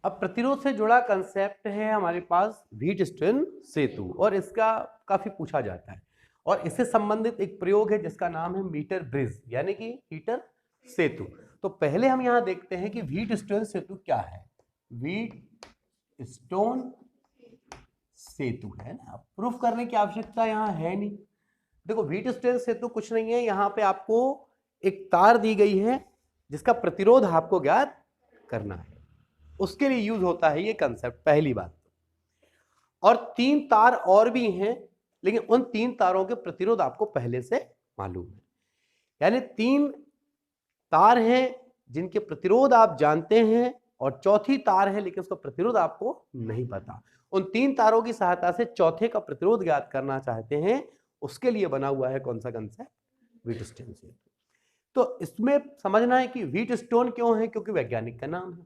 अब प्रतिरोध से जुड़ा कंसेप्ट है हमारे पास व्हीटस्टोन सेतु, और इसका काफी पूछा जाता है, और इससे संबंधित एक प्रयोग है जिसका नाम है मीटर ब्रिज, यानी कि मीटर सेतु। तो पहले हम यहां देखते हैं कि व्हीटस्टोन सेतु क्या है। व्हीटस्टोन सेतु है ना, प्रूफ करने की आवश्यकता यहां है नहीं। देखो व्हीटस्टोन सेतु कुछ नहीं है, यहां पे आपको एक तार दी गई है जिसका प्रतिरोध आपको ज्ञात करना है, उसके लिए यूज होता है ये कंसेप्ट, पहली बात। और 3 तार और भी हैं, लेकिन उन 3 तारों के प्रतिरोध आपको पहले से मालूम है, यानी 3 तार हैं जिनके प्रतिरोध आप जानते हैं, और चौथी तार है लेकिन उसका प्रतिरोध आपको नहीं पता। उन 3 तारों की सहायता से चौथे का प्रतिरोध ज्ञात करना चाहते हैं, उसके लिए बना हुआ है कौन सा कंसेप्ट, व्हीटस्टोन सेतु। तो इसमें समझना है कि व्हीटस्टोन क्यों है, क्योंकि वैज्ञानिक का नाम है।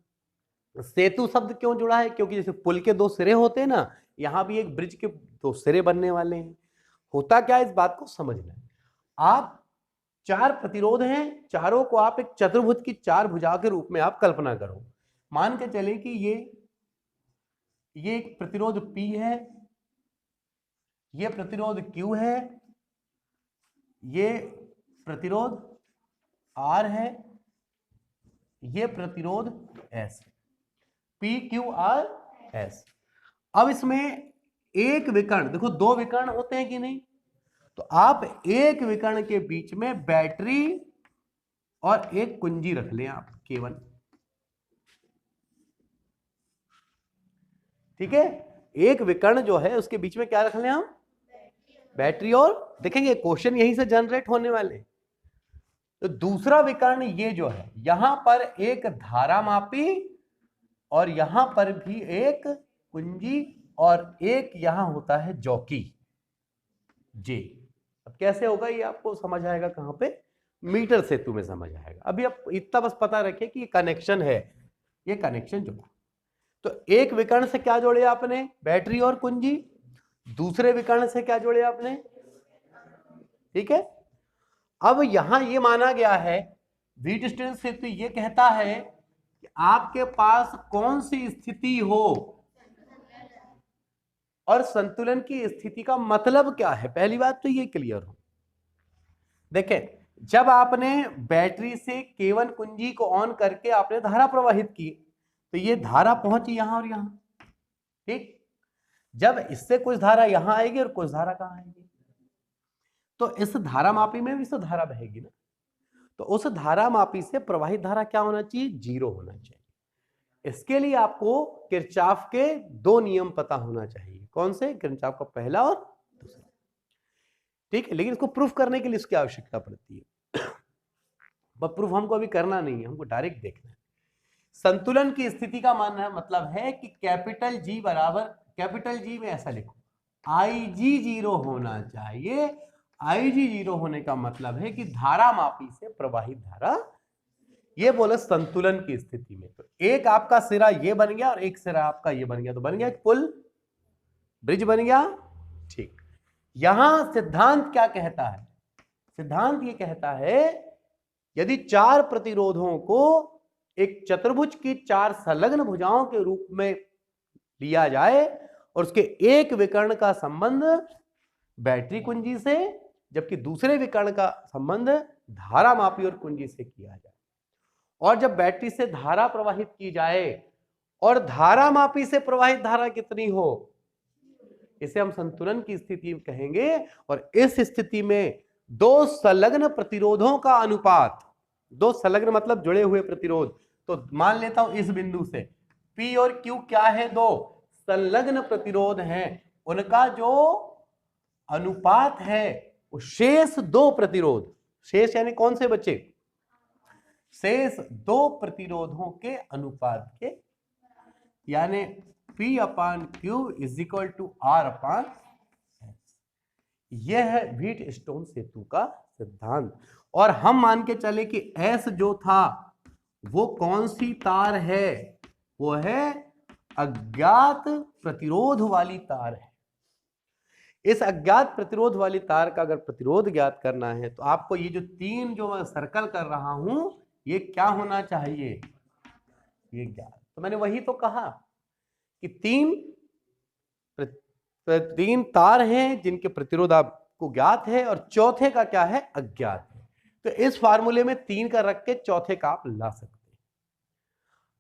सेतु शब्द क्यों जुड़ा है, क्योंकि जैसे पुल के 2 सिरे होते हैं ना, यहां भी एक ब्रिज के 2 सिरे बनने वाले हैं। होता क्या है, इस बात को समझना है। आप 4 प्रतिरोध हैं, चारों को आप एक चतुर्भुज की 4 भुजा के रूप में आप कल्पना करो। मान के चले कि ये एक प्रतिरोध P है, ये प्रतिरोध Q है, ये प्रतिरोध R है, ये प्रतिरोध S है, P Q R S। अब इसमें एक विकर्ण, देखो 2 विकर्ण होते हैं कि नहीं, तो आप एक विकर्ण के बीच में बैटरी और एक कुंजी रख लें आप केवल, ठीक है। एक विकर्ण जो है उसके बीच में क्या रख लें हम, बैटरी, और देखेंगे क्वेश्चन यहीं से जनरेट होने वाले। तो दूसरा विकर्ण ये जो है, यहां पर एक धारा मापी और यहां पर भी एक कुंजी, और एक यहां होता है जॉकी जे। अब कैसे होगा ये आपको समझ आएगा कहां पे, मीटर सेतु में समझ आएगा। अभी आप इतना बस पता रखें कि ये कनेक्शन है, ये कनेक्शन जोड़ा। तो एक विकर्ण से क्या जोड़े आपने, बैटरी और कुंजी, दूसरे विकर्ण से क्या जोड़े आपने, ठीक है। अब यहां ये माना गया है, व्हीटस्टोन सेतु ये कहता है कि आपके पास कौन सी स्थिति हो, और संतुलन की स्थिति का मतलब क्या है, पहली बात तो ये क्लियर हो। देखें, जब आपने बैटरी से केवल कुंजी को ऑन करके आपने धारा प्रवाहित की, तो ये धारा पहुंची यहां और यहां, ठीक। जब इससे कुछ धारा यहां आएगी और कुछ धारा कहां आएगी, तो इस धारा मापी में भी तो धारा बहेगी ना, तो उस धारा मापी से प्रवाहित धारा क्या होना चाहिए, 0 होना चाहिए। इसके लिए आपको किरचॉफ के 2 नियम पता होना चाहिए। कौन से, किरचॉफ का पहला और दूसरा, ठीक है। लेकिन इसको प्रूफ करने के लिए इसकी आवश्यकता पड़ती है, पर प्रूफ हमको अभी करना नहीं है, हमको डायरेक्ट देखना है। संतुलन की स्थिति का मानना मतलब है कि कैपिटल जी बराबर, कैपिटल जी में ऐसा लिखो, IG 0 होना चाहिए। IG 0 होने का मतलब है कि धारा मापी से प्रवाहित धारा, ये बोले संतुलन की स्थिति में। तो एक आपका सिरा ये बन गया और एक सिरा आपका ये बन गया, तो बन गया एक पुल, ब्रिज बन गया, ठीक। यहां सिद्धांत क्या कहता है, सिद्धांत ये कहता है यदि 4 प्रतिरोधों को एक चतुर्भुज की 4 संलग्न भुजाओं के रूप में लिया जाए, और उसके एक विकर्ण का संबंध बैटरी कुंजी से, जबकि दूसरे विकर्ण का संबंध धारा मापी और कुंजी से किया जाए, और जब बैटरी से धारा प्रवाहित की जाए और धारा मापी से प्रवाहित धारा कितनी हो, इसे हम संतुलन की स्थिति कहेंगे। और इस स्थिति में 2 संलग्न प्रतिरोधों का अनुपात, 2 संलग्न मतलब जुड़े हुए प्रतिरोध, तो मान लेता हूं इस बिंदु से P और Q क्या है, 2 संलग्न प्रतिरोध हैं, उनका जो अनुपात है वो शेष 2 प्रतिरोध, शेष यानी कौन से बच्चे, शेष 2 प्रतिरोधों के अनुपात के, यानी P/Q is equal to R/S। यह है व्हीटस्टोन सेतु का सिद्धांत। और हम मान के चले कि S जो था वो कौन सी तार है, वो है अज्ञात प्रतिरोध वाली तार है। इस अज्ञात प्रतिरोध वाली तार का अगर प्रतिरोध ज्ञात करना है, तो आपको ये जो 3 जो मैं सर्कल कर रहा हूं, ये क्या होना चाहिए, ये ज्ञात। तो तो मैंने वही तो कहा कि तीन तार हैं जिनके प्रतिरोध आपको ज्ञात है और चौथे का क्या है, अज्ञात है। तो इस फार्मूले में 3 का रख के चौथे का आप ला सकते हैं।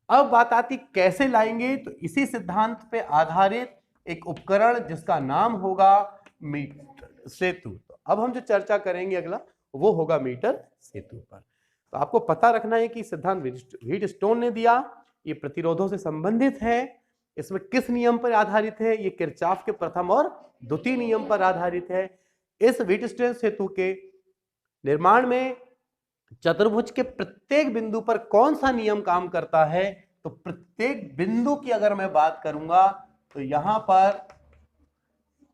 अब बात आती कैसे लाएंगे, तो इसी सिद्धांत पे आधारित एक उपकरण जिसका नाम होगा मीटर सेतु। तो अब हम जो चर्चा करेंगे अगला वो होगा मीटर सेतु पर। तो आपको पता रखना है कि सिद्धांत व्हीटस्टोन ने दिया, ये प्रतिरोधों से संबंधित है। इसमें किस नियम पर आधारित है, ये किरचॉफ के प्रथम और द्वितीय नियम पर आधारित है। इस व्हीटस्टोन सेतु के निर्माण में चतुर्भुज के प्रत्येक बिंदु पर कौन सा नियम काम करता है, तो प्रत्येक बिंदु की अगर मैं बात करूंगा तो यहां पर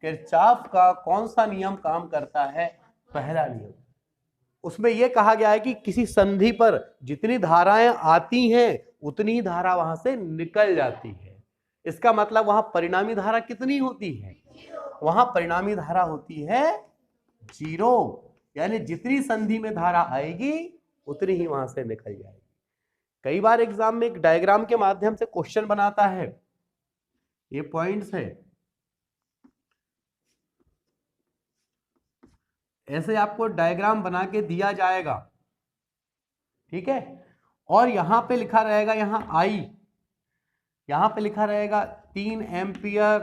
किरचॉफ का कौन सा नियम काम करता है, पहला नियम। उसमें यह कहा गया है कि किसी संधि पर जितनी धाराएं आती हैं उतनी ही धारा वहां से निकल जाती है। इसका मतलब वहां परिणामी धारा कितनी होती है, वहां परिणामी धारा होती है 0, यानी जितनी संधि में धारा आएगी उतनी ही वहां से निकल जाएगी। कई बार एग्जाम में एक डायग्राम के माध्यम से क्वेश्चन बनाता है, ये पॉइंट्स है, ऐसे आपको डायग्राम बना के दिया जाएगा, ठीक है। और यहां पे लिखा रहेगा, यहां आई, यहां पे लिखा रहेगा 3 एम्पियर,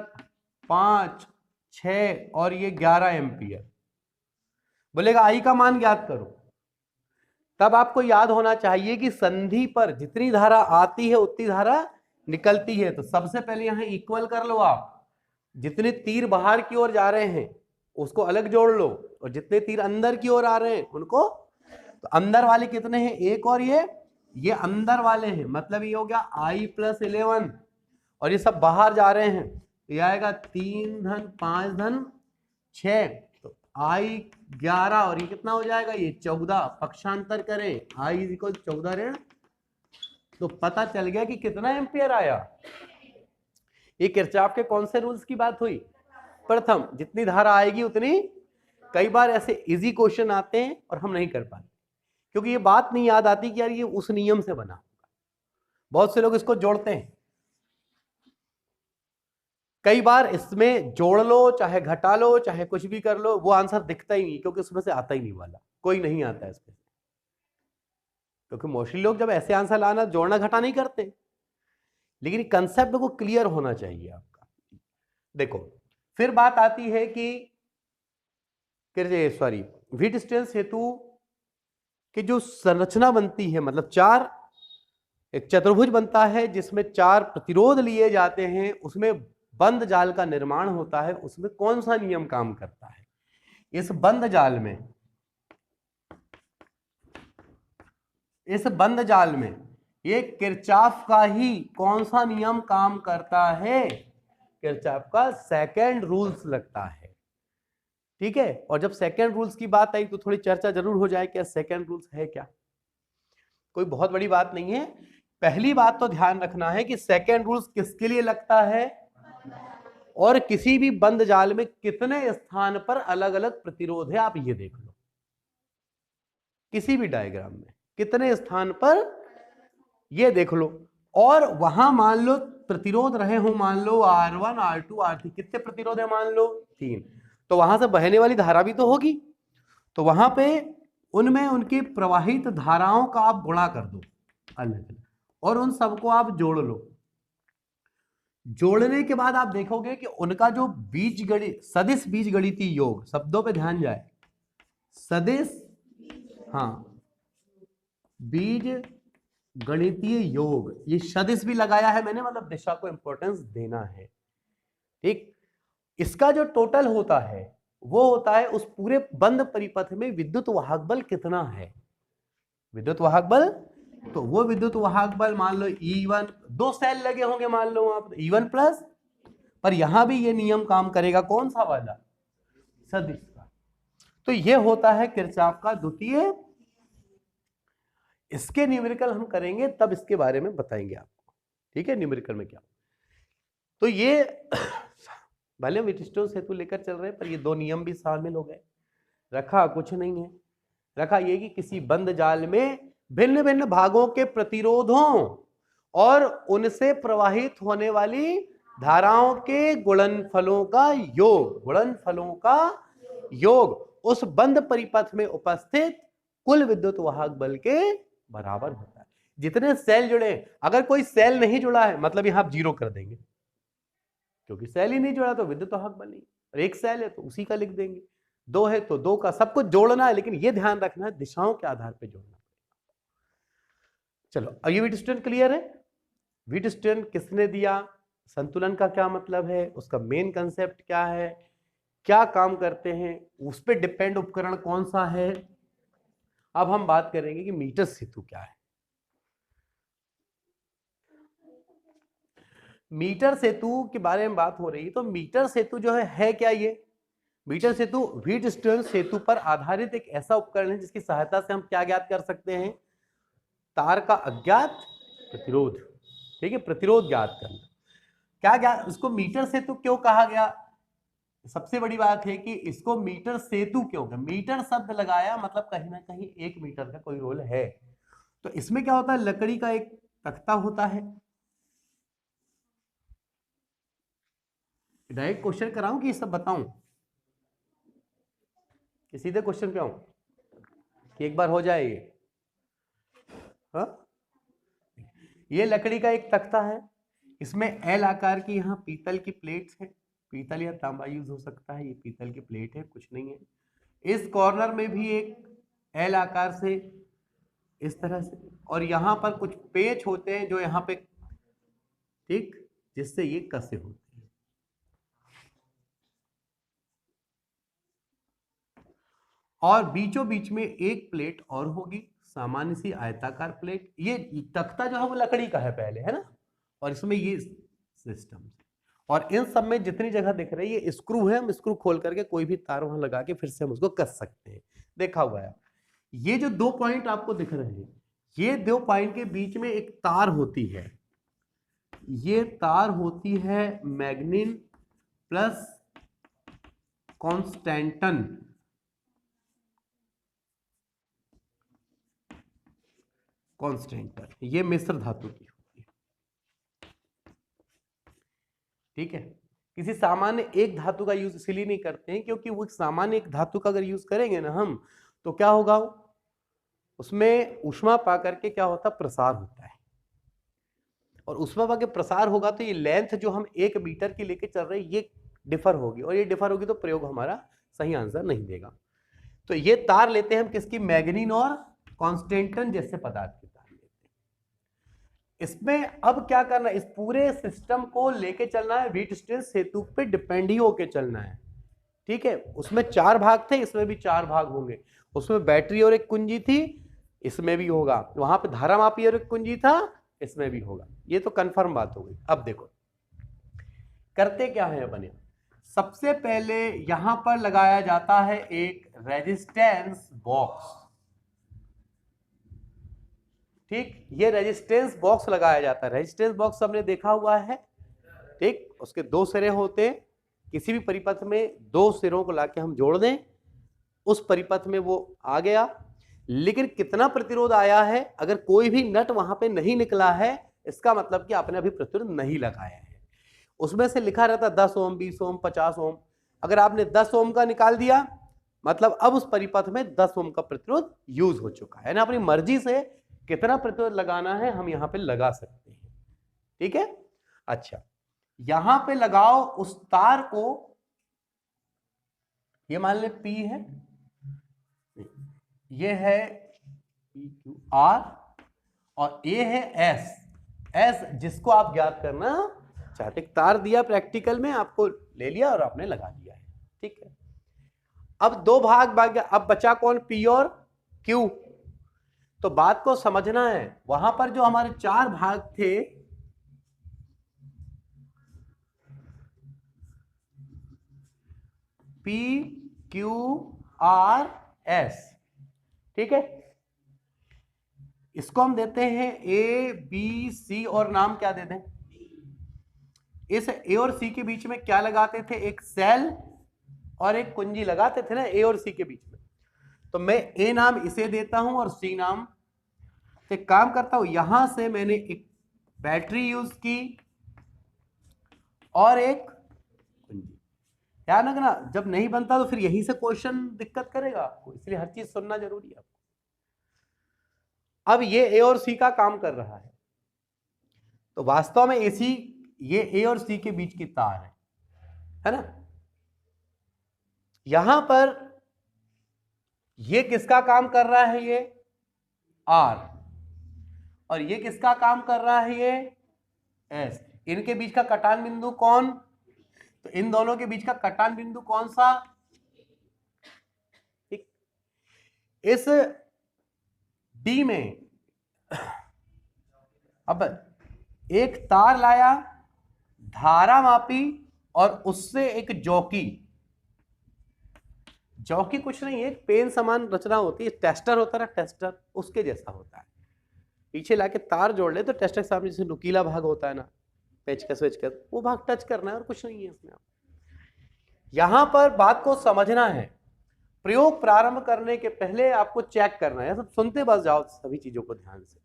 5, 6 और ये 11 एम्पियर। बोलेगा आई का मान ज्ञात करो। तब आपको याद होना चाहिए कि संधि पर जितनी धारा आती है उतनी धारा निकलती है। तो सबसे पहले यहां इक्वल कर लो आप, जितने तीर बाहर की ओर जा रहे हैं उसको अलग जोड़ लो, और जितने तीर अंदर की ओर आ रहे हैं उनको, तो अंदर वाले कितने हैं, 1 और ये अंदर वाले हैं, मतलब ये हो गया i + 11, और ये सब बाहर जा रहे हैं, तो ये आएगा 3 धन 5 धन 6, तो i 11 और ये कितना हो जाएगा, ये 14। पक्षांतर करें, i = 14 ऋण, तो पता चल गया कि कितना एम्पियर आया। ये किरचॉफ के कौन से रूल्स की बात हुई, प्रथम जितनी धारा आएगी उतनी। कई बार ऐसे इजी क्वेश्चन आते हैं और हम नहीं कर पाते क्योंकि ये बात नहीं याद आती कि यार ये उस नियम से बना होगा। बहुत से लोग इसको जोड़ते हैं, कई बार इसमें जोड़ लो चाहे घटा लो चाहे कुछ भी कर लो, वो आंसर दिखता ही नहीं क्योंकि उसमें से आता ही नहीं वाला, कोई नहीं आता इसमें। क्योंकि मोस्टली लोग जब ऐसे आंसर लाना जोड़ना घटा नहीं करते, लेकिन कंसेप्ट को क्लियर होना चाहिए आपका। देखो फिर बात आती है कि व्हीटस्टोन सेतु की जो संरचना बनती है, मतलब एक चतुर्भुज बनता है जिसमें 4 प्रतिरोध लिए जाते हैं, उसमें बंद जाल का निर्माण होता है। उसमें कौन सा नियम काम करता है, इस बंद जाल में ये किरचॉफ का ही कौन सा नियम काम करता है, किरचॉफ का सेकंड रूल्स लगता है, ठीक है। और जब सेकंड रूल्स की बात आई तो थोड़ी चर्चा जरूर हो जाए कि सेकंड रूल्स है क्या। कोई बहुत बड़ी बात नहीं है। पहली बात तो ध्यान रखना है कि सेकंड रूल्स किसके लिए लगता है, और किसी भी बंद जाल में कितने स्थान पर अलग अलग प्रतिरोध है, आप ये देख लो। किसी भी डायग्राम में कितने स्थान पर, ये देख लो। और वहां मान लो प्रतिरोध रहे हो, मान लो R1 R2 R3, कितने प्रतिरोध है, मान लो 3, तो वहां से बहने वाली धारा भी तो होगी। तो वहां पे उनमें उनकी प्रवाहित धाराओं का आप गुणा कर दो अलग, और उन सबको आप जोड़ लो। जोड़ने के बाद आप देखोगे कि उनका जो सदिश बीजगणितीय योग, शब्दों पे ध्यान जाए, सदिश, हाँ, बीज गणितीय योग, ये सदिश भी लगाया है मैंने, मतलब दिशा को इंपॉर्टेंस देना है, ठीक। इसका जो टोटल होता है वो होता है उस पूरे बंद परिपथ में विद्युत वाहक बल कितना है, विद्युत वाहक बल। तो वो विद्युत वाहक बल मान लो E1, 2 सेल लगे होंगे मान लो आप, E1 प्लस, पर यहां भी ये नियम काम करेगा, कौन सा वाला, सदिश का। तो ये होता है किरचॉफ का द्वितीय। इसके न्यूमेरिकल हम करेंगे तब इसके बारे में बताएंगे आपको, ठीक है, न्यूमेरिकल में क्या। तो ये भले व्हीटस्टोन सेतु लेकर चल रहे हैं पर ये 2 नियम भी शामिल हो गए। रखा कुछ नहीं है, रखा ये कि किसी बंद जाल में भिन्न भिन्न भागों के प्रतिरोधों और उनसे प्रवाहित होने वाली धाराओं के गुणनफलों का योग, गुणनफलों का योग उस बंद परिपथ में उपस्थित कुल विद्युत वाहक बल के बराबर होता है। जितने सेल जुड़े, अगर कोई सेल नहीं जुड़ा है मतलब यहां आप जीरो कर देंगे, क्योंकि सेल ही नहीं जुड़ा तो विद्युत वाहक बल नहीं। और एक सेल है तो उसी का लिख देंगे, दो है तो दो का, सब कुछ जोड़ना है, लेकिन यह ध्यान रखना है दिशाओं के आधार पर जोड़ना। चलो, अब ये व्हीटस्टोन क्लियर है। व्हीटस्टोन किसने दिया, संतुलन का क्या मतलब है, उसका मेन कंसेप्ट क्या है, क्या काम करते हैं, उस पर डिपेंड उपकरण कौन सा है। अब हम बात करेंगे कि मीटर सेतु क्या है। मीटर सेतु के बारे में बात हो रही है, तो मीटर सेतु जो है क्या ये? मीटर सेतु व्हीटस्टोन सेतु पर आधारित एक ऐसा उपकरण है जिसकी सहायता से हम क्या ज्ञात कर सकते हैं, तार का अज्ञात प्रतिरोध। ठीक है, प्रतिरोध ज्ञात करना। क्या ज्ञात, इसको मीटर सेतु क्यों कहा गया? सबसे बड़ी बात है कि इसको मीटर सेतु क्यों कहा, मीटर शब्द लगाया मतलब कहीं ना कहीं एक मीटर का कोई रोल है। तो इसमें क्या होता है, लकड़ी का एक तख्ता होता है। डायरेक्ट क्वेश्चन कराऊं कि ये सब बताऊं, कि सीधे क्वेश्चन पे आऊं कि एक बार हो जाए ये? हाँ, ये लकड़ी का एक तख्ता है, इसमें एल आकार की यहाँ पीतल की प्लेट्स है, पीतल या तांबा यूज हो सकता है, ये पीतल की प्लेट है, कुछ नहीं है। इस कॉर्नर में भी एक एल आकार से इस तरह से, और यहाँ पर कुछ पेच होते हैं जो यहाँ पे, ठीक, जिससे ये कसे होते हैं। और बीचों बीच में एक प्लेट और होगी, सामान्य सी आयताकार प्लेट। ये तख्ता जो है वो लकड़ी का है पहले, है ना, और इसमें ये सिस्टम, और इन सब में जितनी जगह दिख रही है ये स्क्रू है, हम स्क्रू खोल करके कोई भी तार वहां लगा के फिर से हम उसको कस सकते हैं, देखा हुआ है। ये जो दो पॉइंट आपको दिख रहे हैं, ये दो पॉइंट के बीच में एक तार होती है, ये तार होती है मैग्नीन प्लस कॉन्स्टेंटन। कॉन्स्टेंटन ये मिश्र धातु की होती है। ठीक है, किसी सामान्य एक धातु का यूज इसलिए नहीं करते हैं क्योंकि वो सामान्य एक धातु का अगर यूज करेंगे ना हम, तो क्या होगा, उसमें ऊष्मा पा करके क्या होता, प्रसार होता है, और ऊष्मा पा के प्रसार होगा तो ये लेंथ जो हम 1 मीटर की लेके चल रहे हैं ये डिफर होगी, और ये डिफर होगी तो प्रयोग हमारा सही आंसर नहीं देगा। तो ये तार लेते हैं हम किसकी, मैग्नीन और कॉन्स्टेंटन जैसे पदार्थ की तार लेते हैं। इसमें अब क्या करना है, इस पूरे सिस्टम को लेके चलना है, व्हीटस्टोन सेतु पे डिपेंड ही होके चलना है। ठीक है, उसमें 4 भाग थे, इसमें भी 4 भाग होंगे। उसमें बैटरी और एक कुंजी थी, इसमें भी होगा। वहां पे धारा मापी और एक कुंजी था, इसमें भी होगा। ये तो कंफर्म बात हो गई। अब देखो करते क्या है अपन, सबसे पहले यहां पर लगाया जाता है एक रेजिस्टेंस बॉक्स। ठीक, ये रेजिस्टेंस बॉक्स लगाया जाता है। रेजिस्टेंस बॉक्स हमने देखा हुआ है, ठीक, उसके 2 सिरे होते हैं। किसी भी परिपथ में 2 सिरों को लाके हम जोड़ दें, उस परिपथ में वो आ गया। लेकिन कितना प्रतिरोध आया है, अगर कोई भी नट वहां पे नहीं निकला है, इसका मतलब कि आपने अभी प्रतिरोध नहीं लगाया है। उसमें से लिखा रहता 10 ओम, 20 ओम, 50 ओम। अगर आपने 10 ओम का निकाल दिया, मतलब अब उस परिपथ में 10 ओम का प्रतिरोध यूज हो चुका है ना। अपनी मर्जी से कितना प्रतिरोध लगाना है हम यहां पे लगा सकते हैं। ठीक है, अच्छा, यहां पे लगाओ उस तार को, ये मान ले P है, ये है PQR, और A है S जिसको आप ज्ञात करना चाहते। तार दिया प्रैक्टिकल में, आपको ले लिया और आपने लगा दिया है। ठीक है, अब 2 भाग गया, अब बचा कौन, P और Q। तो बात को समझना है, वहां पर जो हमारे 4 भाग थे, P Q R S, ठीक है, इसको हम देते हैं A B C और नाम क्या देते हैं। इस A और C के बीच में क्या लगाते थे, एक सेल और एक कुंजी लगाते थे ना A और C के बीच में। तो मैं A नाम इसे देता हूं और C नाम से काम करता हूं। यहां से मैंने एक बैटरी यूज की और एक कुंजी। ध्यान रखना, जब नहीं बनता तो फिर यहीं से क्वेश्चन दिक्कत करेगा आपको, इसलिए हर चीज सुनना जरूरी है आपको। अब ये ए और सी का काम कर रहा है, तो वास्तव में एसी ये ए और सी के बीच की तार है ना। यहां पर ये किसका काम कर रहा है, ये आर, और ये किसका काम कर रहा है, ये एस। इनके बीच का कटान बिंदु कौन, तो इन दोनों के बीच का कटान बिंदु कौन सा, ठीक। इस डी में अब एक तार लाया, धारा मापी, और उससे एक जॉकी, जॉकी कुछ नहीं है, एक पेन समान रचना होती है, टेस्टर होता है ना, टेस्टर उसके जैसा होता है। पीछे लाके तार जोड़ ले तो टेस्टर के सामने जैसे नुकीला भाग होता है ना, पेचकस वेचकस, वो भाग टच करना है और कुछ नहीं है इसमें। यहां पर बात को समझना है, प्रयोग प्रारंभ करने के पहले आपको चेक करना है, सब सुनते बस जाओ सभी चीजों को ध्यान से।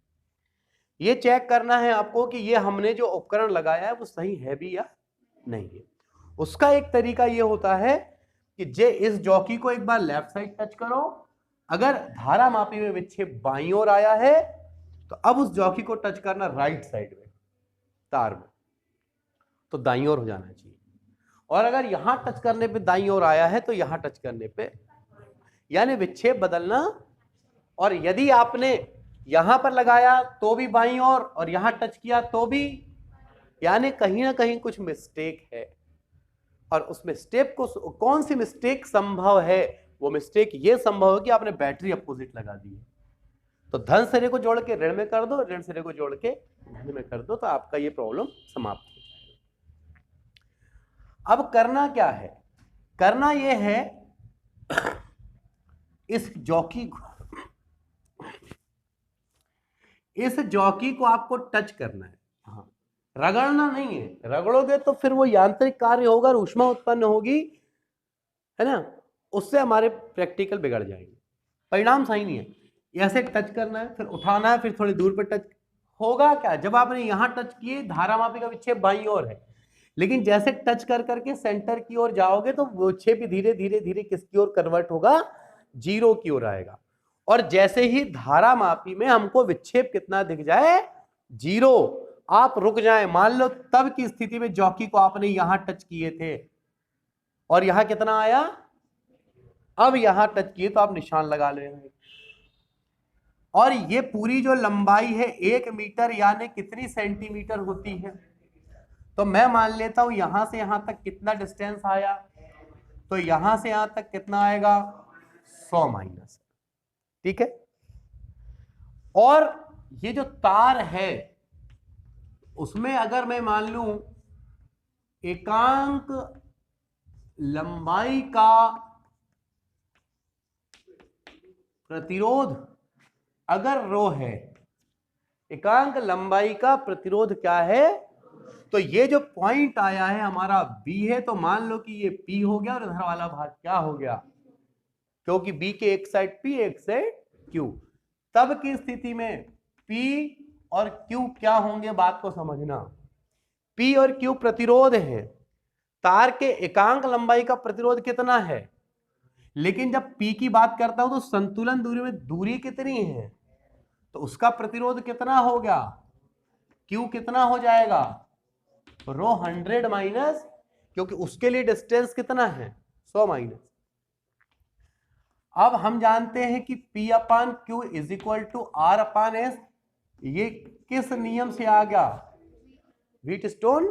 ये चेक करना है आपको कि ये हमने जो उपकरण लगाया है वो सही है भी या नहीं है। उसका एक तरीका ये होता है कि जे इस जॉकी को एक बार लेफ्ट साइड टच करो, अगर धारा मापी में विक्षेप बाईं ओर आया है तो अब उस जॉकी को टच करना राइट साइड में तार में, तो दाईं ओर हो जाना चाहिए। और अगर यहां टच करने पे दाईं ओर आया है तो यहां टच करने पे, यानी विक्षेप बदलना। और यदि आपने यहां पर लगाया तो भी बाईं ओर और यहां टच किया तो भी, यानी कहीं ना कहीं कुछ मिस्टेक है। और उस मिस्टेक को, कौन सी मिस्टेक संभव है, वो मिस्टेक ये संभव है कि आपने बैटरी अपोजिट लगा दी है। तो धन सिरे को जोड़ के ऋण में कर दो, ऋण सिरे को जोड़ के धन में कर दो, तो आपका ये प्रॉब्लम समाप्त हो जाएगा। अब करना क्या है, करना ये है इस जॉकी को आपको टच करना है, हाँ, रगड़ना नहीं है। रगड़ोगे तो फिर वो यांत्रिक कार्य होगा और ऊष्मा उत्पन्न होगी, है ना, उससे हमारे प्रैक्टिकल बिगड़ जाएंगे, परिणाम सही नहीं है। ऐसे टच करना है, फिर उठाना है, फिर थोड़ी दूर पर टच होगा। क्या, जब आपने यहां टच किए, धारामापी का विक्षेप बाईं ओर है, लेकिन जैसे टच कर करके सेंटर की ओर जाओगे तो विक्षेप धीरे धीरे धीरे किसकी ओर कन्वर्ट होगा, जीरो की ओर आएगा। और जैसे ही धारामापी में हमको विक्षेप कितना दिख जाए, जीरो, आप रुक जाए। मान लो तब की स्थिति में जॉकी को आपने यहां टच किए थे और यहां कितना आया, अब यहां टच किए तो आप निशान लगा लेंगे। और ये पूरी जो लंबाई है 1 मीटर, यानी कितनी सेंटीमीटर होती है, तो मैं मान लेता हूं यहां से यहां तक कितना डिस्टेंस आया, तो यहां से यहां तक कितना आएगा, 100 माइनस, ठीक है। और ये जो तार है उसमें अगर मैं मान लूं एकांक लंबाई का प्रतिरोध अगर रो है, एकांक लंबाई का प्रतिरोध क्या है, तो ये जो पॉइंट आया है हमारा बी है, तो मान लो कि ये पी हो गया और इधर वाला भाग क्या हो गया, क्योंकि बी के एक साइड पी एक साइड क्यू। तब की स्थिति में पी और क्यू क्या होंगे, बात को समझना। पी और क्यू प्रतिरोध है, तार के एकांक लंबाई का प्रतिरोध कितना है, लेकिन जब पी की बात करता हूं तो संतुलन दूरी में दूरी कितनी है, तो उसका प्रतिरोध कितना हो गया, क्यू कितना हो जाएगा, रो 100 माइनस, क्योंकि उसके लिए डिस्टेंस कितना है, 100 माइनस। अब हम जानते हैं कि P upon Q is equal to R upon S. ये किस नियम से आ गया, व्हीटस्टोन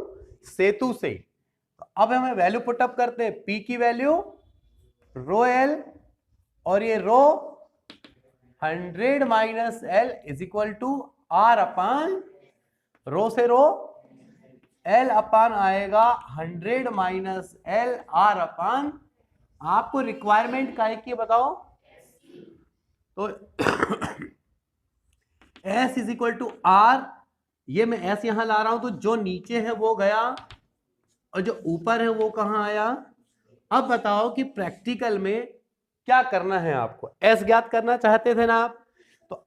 सेतु से। तो अब हमें वैल्यू पुटअप करते हैं, P की वैल्यू रो एल और ये rho 100 minus L is equal to R upon, rho से रो एल अपान आएगा 100 माइनस एल R अपान, आपको रिक्वायरमेंट का है कि बताओ, तो S is equal to R, ये मैं S यहां ला रहा हूं तो जो नीचे है वो गया और जो ऊपर है वो कहां आया। अब बताओ कि प्रैक्टिकल में क्या करना है आपको, S ज्ञात करना चाहते थे ना आप, तो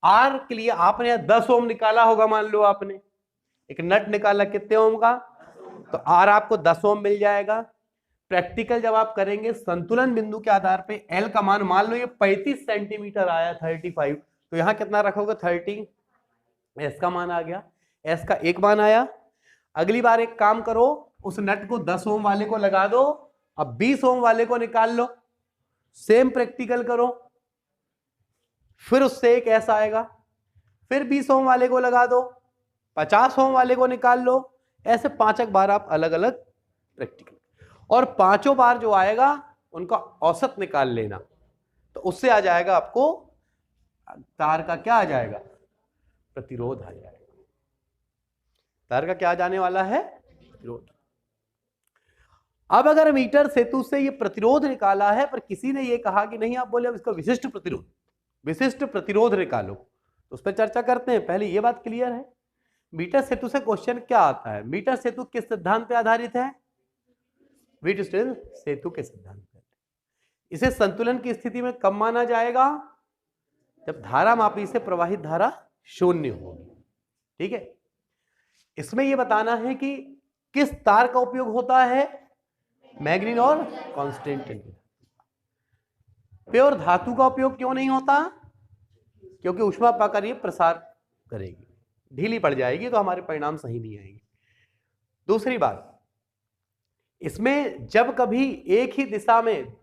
आर के लिए आपने 10 ओम निकाला होगा, मान लो आपने एक नट निकाला कितने ओम का, तो आर आपको 10 ओम मिल जाएगा। प्रैक्टिकल जब आप करेंगे संतुलन बिंदु के आधार पे एल का मान, मान लो ये 35 सेंटीमीटर आया 35, तो यहां कितना रखोगे 30, एस का मान आ गया, एस का एक मान आया। अगली बार एक काम करो, उस नट को 10 ओम वाले को लगा दो, अब 20 ओम वाले को निकाल लो, सेम प्रैक्टिकल करो, फिर उससे एक ऐसा आएगा, फिर 20 ओम वाले को लगा दो, 50 ओम वाले को निकाल लो, ऐसे 5 बार आप अलग अलग प्रैक्टिकल, और पांचों बार जो आएगा उनका औसत निकाल लेना, तो उससे आ जाएगा आपको तार का क्या आ जाएगा, प्रतिरोध आ जाएगा। तार का क्या जाने वाला है, प्रतिरोध। अब अगर मीटर सेतु से ये प्रतिरोध निकाला है, पर किसी ने ये कहा कि नहीं, आप बोले अब इसका विशिष्ट प्रतिरोध, विशिष्ट प्रतिरोध निकालो, तो उस पर चर्चा करते हैं। पहले ये बात क्लियर है, मीटर सेतु से क्वेश्चन क्या आता है, मीटर सेतु किस सिद्धांत पे आधारित है, व्हीटस्टील सेतु के सिद्धांत पे। इसे संतुलन की स्थिति में कब माना जाएगा, जब धारा मापी से प्रवाहित धारा शून्य होगी। ठीक है, इसमें यह बताना है कि किस तार का उपयोग होता है, मैग्नीन और कांस्टेंट। प्योर धातु का उपयोग क्यों नहीं होता, क्योंकि ऊष्मा पाकर ये प्रसार करेगी, ढीली पड़ जाएगी, तो हमारे परिणाम सही नहीं आएंगे। दूसरी बात, इसमें जब कभी एक ही दिशा में,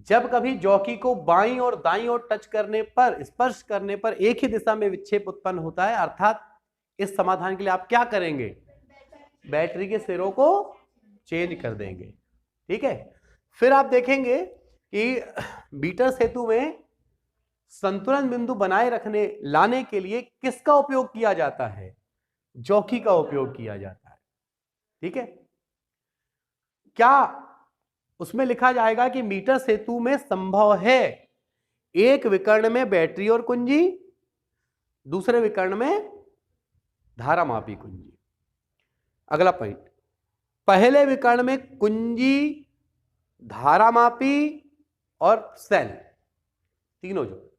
जब कभी जॉकी को बाईं और दाईं ओर टच करने पर, स्पर्श करने पर एक ही दिशा में विक्षेप उत्पन्न होता है, अर्थात इस समाधान के लिए आप क्या करेंगे, बैटरी के सिरों को चेंज कर देंगे। ठीक है, फिर आप देखेंगे कि मीटर सेतु में संतुलन बिंदु बनाए रखने, लाने के लिए किसका उपयोग किया जाता है, जॉकी का उपयोग किया जाता है। ठीक है, क्या उसमें लिखा जाएगा कि मीटर सेतु में संभव है एक विकर्ण में बैटरी और कुंजी, दूसरे विकर्ण में धारा मापी कुंजी। अगला पॉइंट, पहले विकर्ण में कुंजी, धारा मापी और सेल तीनों जो,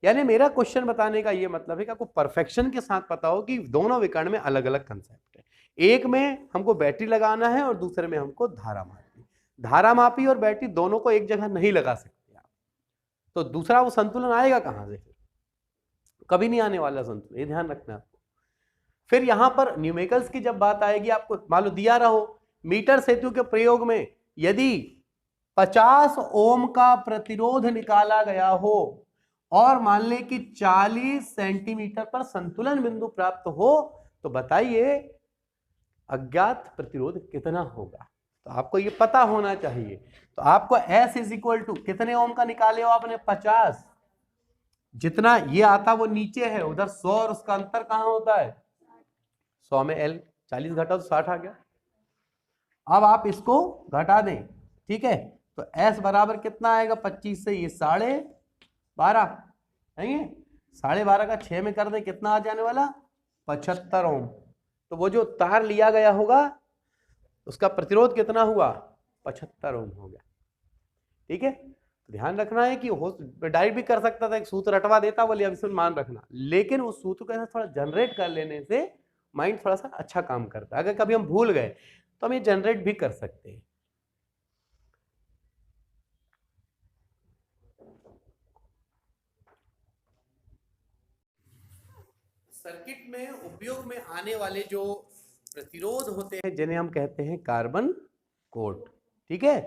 यानी मेरा क्वेश्चन बताने का यह मतलब है कि आपको परफेक्शन के साथ पता हो कि दोनों विकर्ण में अलग अलग कंसेप्ट है। एक में हमको बैटरी लगाना है और दूसरे में हमको धारा मापी। धारा मापी और बैटरी दोनों को एक जगह नहीं लगा सकते आप, तो दूसरा वो संतुलन आएगा कहां से, कभी नहीं आने वाला संतुलन, ये ध्यान रखना आपको। फिर यहां पर न्यूमेरिकल्स की जब बात आएगी, आपको मान लो दिया रहो मीटर सेतु के प्रयोग में यदि 50 ओम का प्रतिरोध निकाला गया हो और मान ले कि 40 सेंटीमीटर पर संतुलन बिंदु प्राप्त हो, तो बताइए अज्ञात प्रतिरोध कितना होगा, तो आपको ये पता होना चाहिए। तो आपको S इज इक्वल टू कितने ओम का निकाले हो आपने, 50, जितना ये आता वो नीचे है, उधर 100 और उसका अंतर कहां होता है, 100 में L, 40 घटा तो 60 आ गया। अब आप इसको घटा दें, ठीक है, तो S बराबर कितना आएगा, 25 से ये 12.5 नहीं है, 12.5 का 6 में कर दे, कितना आ जाने वाला, 75 ओम। तो वो जो तार लिया गया होगा उसका प्रतिरोध कितना हुआ, 75 ओम हो गया। ठीक है, तो ध्यान रखना है कि हो डायरेक्ट भी कर सकता था, एक सूत्र रटवा देता, बोले अब इसमें मान रखना, लेकिन उस सूत्र को ऐसा थोड़ा जनरेट कर लेने से माइंड थोड़ा सा अच्छा काम करता है। अगर कभी हम भूल गए तो हम ये जनरेट भी कर सकते हैं। सर्किट में उपयोग में आने वाले जो प्रतिरोध होते हैं जिन्हें हम कहते हैं कार्बन कोट। ठीक है,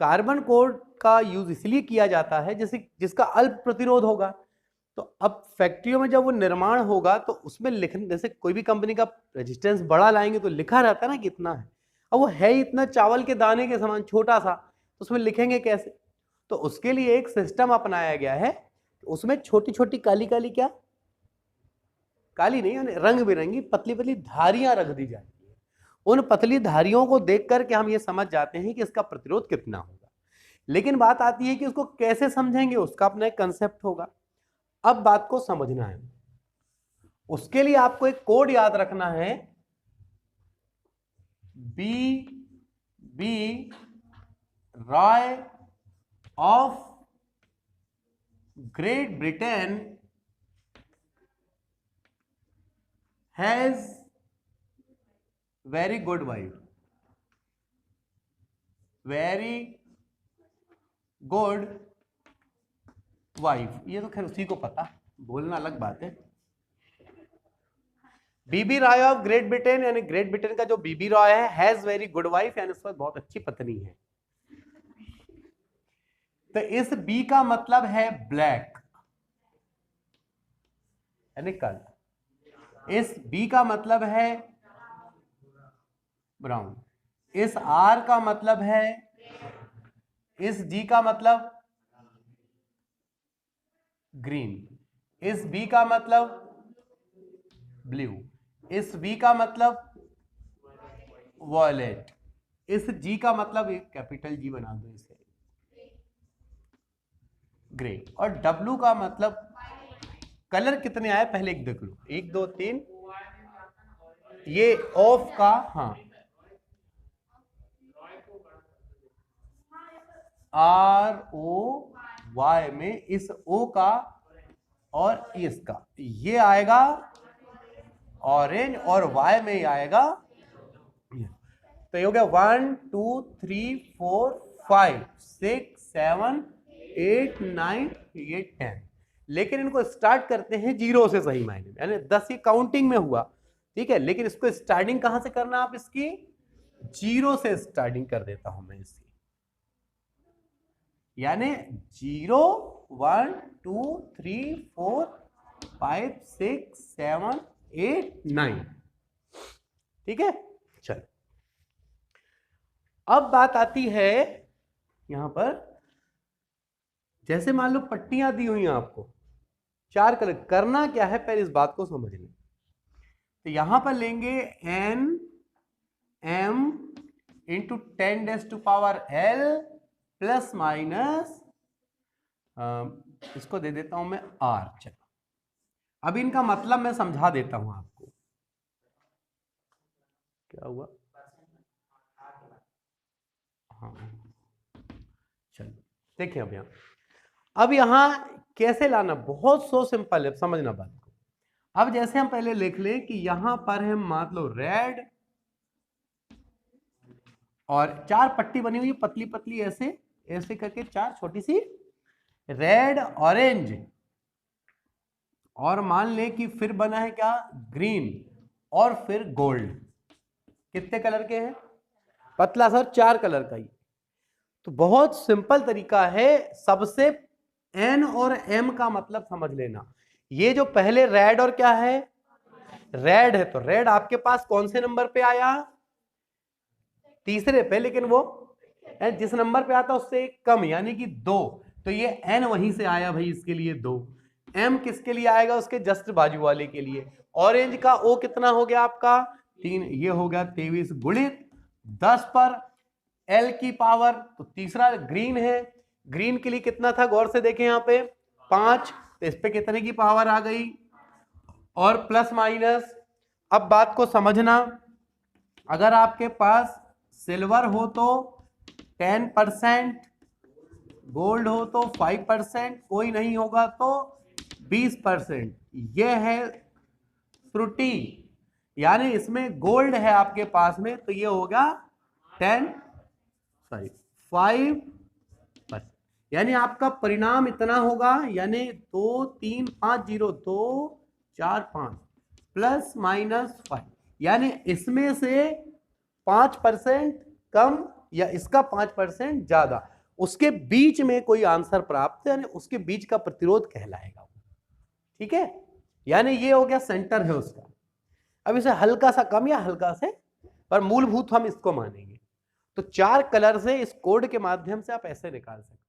कार्बन कोट का यूज इसलिए किया जाता है जैसे जिसका अल्प प्रतिरोध होगा। तो अब फैक्ट्रियों में जब वो निर्माण होगा तो उसमें लिखने, जैसे कोई भी कंपनी का रेजिस्टेंस बड़ा लाएंगे तो लिखा रहता है ना कितना है, अब वो है इतना चावल के दाने के समान छोटा सा, तो उसमें लिखेंगे कैसे, तो उसके लिए एक सिस्टम अपनाया गया है, उसमें छोटी छोटी काली काली, क्या काली नहीं, रंग बिरंगी पतली पतली धारियां रख दी जाती है। उन पतली धारियों को देख करके हम ये समझ जाते हैं कि इसका प्रतिरोध कितना होगा। लेकिन बात आती है कि उसको कैसे समझेंगे, उसका अपना एक कंसेप्ट होगा। अब बात को समझना है, उसके लिए आपको एक कोड याद रखना है, B Roy of Great Britain has very good wife, very good wife, ये तो खैर उसी को पता, बोलना अलग बात है। बीबी रॉय ऑफ ग्रेट ब्रिटेन, यानी ग्रेट ब्रिटेन का जो बीबी रॉय है, हैज वेरी गुड वाइफ, यानी उसके पास बहुत अच्छी पत्नी है। तो इस बी का मतलब है ब्लैक, यानी काला। इस बी का मतलब है ब्राउन। इस आर का मतलब है, इस जी का मतलब ग्रीन। इस बी का मतलब ब्लू। इस वी का मतलब वॉयलेट। इस जी का मतलब एक कैपिटल जी बना दो इसे, ग्रे। और डब्लू का मतलब, कलर कितने आए पहले एक देख लो, 1 2 3, ये ऑफ का, हाँ, ROY में इस O का और इसका, ये आएगा ऑरेंज, और Y में आएगा। तो ये हो गया 1 2 3 4 5 6 7 8 9, ये 10। लेकिन इनको स्टार्ट करते हैं 0 से, सही मायने में, यानी 10 ये काउंटिंग में हुआ, ठीक है। लेकिन इसको स्टार्टिंग कहां से करना, आप इसकी 0 से स्टार्टिंग कर देता हूं मैं इसकी, यानी 0 1 2 3 4 5 6 7 8 9, ठीक है। चलो, अब बात आती है यहां पर, जैसे मान लो पट्टियां दी हुई हैं आपको 4 कलर, करना क्या है पहले इस बात को समझ लें। तो यहां पर लेंगे n m into 10⁻⁷ plus minus, इसको दे देता हूं मैं r। चलो, अब इनका मतलब मैं समझा देता हूं आपको, क्या हुआ। हाँ, चलो देखिए, अब यहां कैसे लाना, बहुत सो सिंपल है, समझना बात को। अब जैसे हम पहले लिख लें कि यहां पर है मान लो रेड, और 4 पट्टी बनी हुई है पतली पतली, ऐसे ऐसे करके 4 छोटी सी, रेड ऑरेंज, और मान लें कि फिर बना है क्या, ग्रीन, और फिर गोल्ड। कितने कलर के हैं, पतला सर 4 कलर का ही। तो बहुत सिंपल तरीका है, सबसे एन और एम का मतलब समझ लेना। ये जो पहले रेड और क्या है, रेड है, तो रेड आपके पास कौन से नंबर पे आया, तीसरे पे, लेकिन वो जिस नंबर पे आता उससे कम, यानी कि 2। तो ये एन वहीं से आया भाई, इसके लिए 2। एम किसके लिए आएगा, उसके जस्ट बाजू वाले के लिए। ऑरेंज का ओ कितना हो गया आपका, 3, ये हो गया 23 गुणित 10 पर एल की पावर, तो तीसरा ग्रीन है, ग्रीन के लिए कितना था, गौर से देखें यहां पे 5, तो इस पे कितने की पावर आ गई, और प्लस माइनस। अब बात को समझना, अगर आपके पास सिल्वर हो तो 10%, गोल्ड हो तो 5%, कोई नहीं होगा तो 20%। यह है त्रुटि, यानी इसमें गोल्ड है आपके पास में, तो ये होगा 5%, यानी आपका परिणाम इतना होगा, यानी 2 3 5 0 2 4 5 प्लस माइनस 5, यानी इसमें से 5% कम या इसका 5% ज्यादा, उसके बीच में कोई आंसर प्राप्त है, यानी उसके बीच का प्रतिरोध कहलाएगा, ठीक है। यानी ये हो गया सेंटर है उसका। अब इसे हल्का सा कम या हल्का से, पर मूलभूत हम इसको मानेंगे। तो 4 कलर से इस कोड के माध्यम से आप ऐसे निकाल सकते हैं।